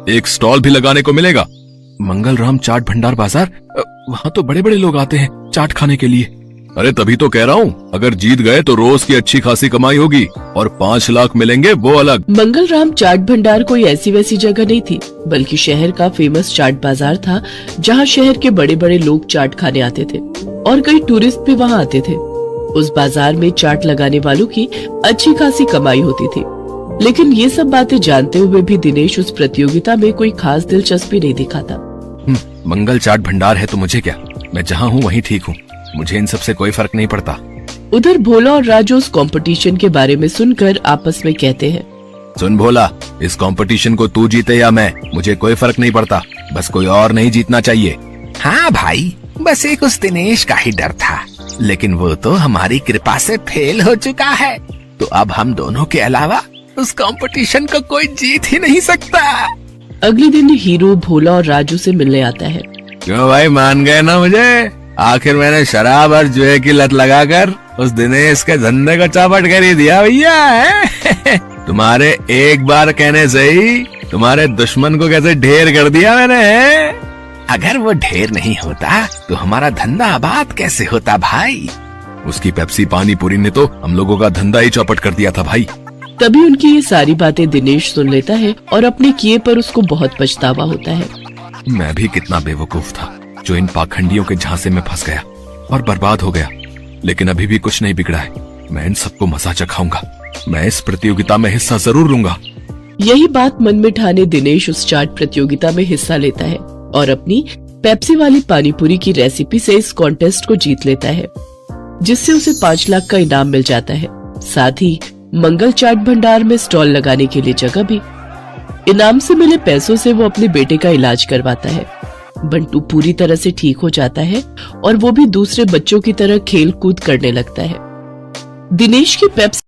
एक स्टॉल भी लगाने को मिलेगा। मंगलराम चाट भंडार बाजार, वहाँ तो बड़े बड़े लोग आते हैं चाट खाने के लिए। अरे तभी तो कह रहा हूँ, अगर जीत गए तो रोज की अच्छी खासी कमाई होगी और 5 लाख मिलेंगे वो अलग। मंगलराम चाट भंडार कोई ऐसी वैसी जगह नहीं थी, बल्कि शहर का फेमस चाट बाजार था, जहाँ शहर के बड़े बड़े लोग चाट खाने आते थे और कई टूरिस्ट भी वहाँ आते थे। उस बाजार में चाट लगाने वालों की अच्छी खासी कमाई होती थी, लेकिन ये सब बातें जानते हुए भी दिनेश उस प्रतियोगिता में कोई खास दिलचस्पी नहीं दिखाता। मंगल चाट भंडार है तो मुझे क्या, मैं जहाँ हूँ वहीं ठीक हूँ, मुझे इन सब से कोई फर्क नहीं पड़ता। उधर भोला और राजू उस कंपटीशन के बारे में सुनकर आपस में कहते हैं, सुन भोला, इस कंपटीशन को तू जीते या मैं, मुझे कोई फर्क नहीं पड़ता, बस कोई और नहीं जीतना चाहिए। हाँ भाई, बस एक उस दिनेश का ही डर था, लेकिन वो तो हमारी कृपा से फेल हो चुका है, तो अब हम दोनों के अलावा उस कंपटीशन को कोई जीत ही नहीं सकता। अगले दिन हीरो भोला और राजू से मिलने आता है। क्यों भाई, मान गए ना मुझे? आखिर मैंने शराब और जुए की लत लगाकर उस दिनेश के धंधे को चौपट कर ही दिया भैया है। तुम्हारे एक बार कहने से ही तुम्हारे दुश्मन को कैसे ढेर कर दिया मैंने। अगर वो ढेर नहीं होता तो हमारा धंधा आबाद कैसे होता भाई? उसकी पेप्सी पानी पूरी ने तो हम लोगों का धंधा ही चौपट कर दिया था भाई। तभी उनकी ये सारी बातें दिनेश सुन लेता है और अपने किए पर उसको बहुत पछतावा होता है। मैं भी कितना बेवकूफ था जो इन पाखंडियों के झांसे में फंस गया और बर्बाद हो गया, लेकिन अभी भी कुछ नहीं बिगड़ा है। मैं इन सबको मजा चखाऊंगा, मैं इस प्रतियोगिता में हिस्सा जरूर लूंगा। यही बात मन में ठाने दिनेश उस चाट प्रतियोगिता में हिस्सा लेता है और अपनी पेप्सी वाली पानीपुरी की रेसिपी से इस कॉन्टेस्ट को जीत लेता है, जिससे उसे 5 लाख का इनाम मिल जाता है। साथ ही मंगल चाट भंडार में स्टॉल लगाने के लिए जगह भी। इनाम से मिले पैसों से वो अपने बेटे का इलाज करवाता है। बंटू पूरी तरह से ठीक हो जाता है और वो भी दूसरे बच्चों की तरह खेल कूद करने लगता है। दिनेश की पेप्सी